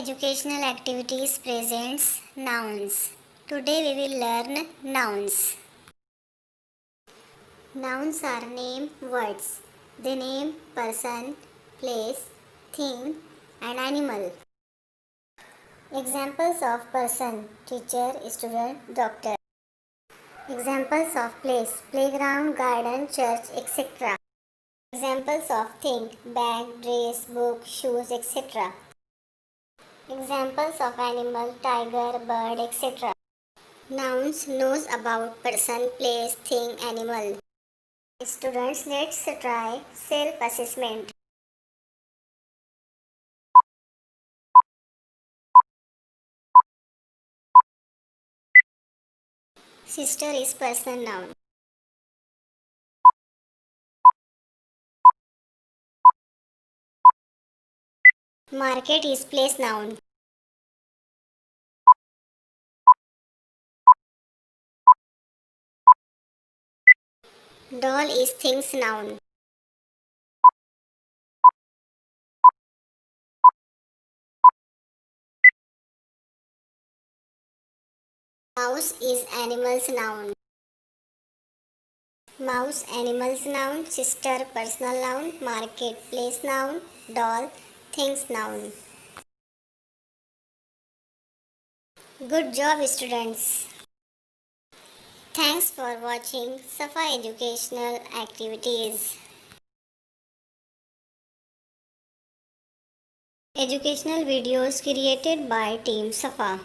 Educational Activities presents nouns. Today we will learn nouns. Nouns are name words. They name person, place, thing and animal. Examples of person: teacher, student, doctor. Examples of place: playground, garden, church, etc. Examples of thing: bag, dress, book, shoes, etc. Examples of animal: tiger, bird, etc. Nouns knows about person, place, thing, animal. Students, let's try self-assessment. Sister is person noun. Market is place noun. Doll is things noun. Mouse is animals noun. Mouse animals noun. Sister personal noun. Market place noun. Doll things noun. Good job, students. Thanks for watching Safa Educational Activities. Educational videos created by Team Safa.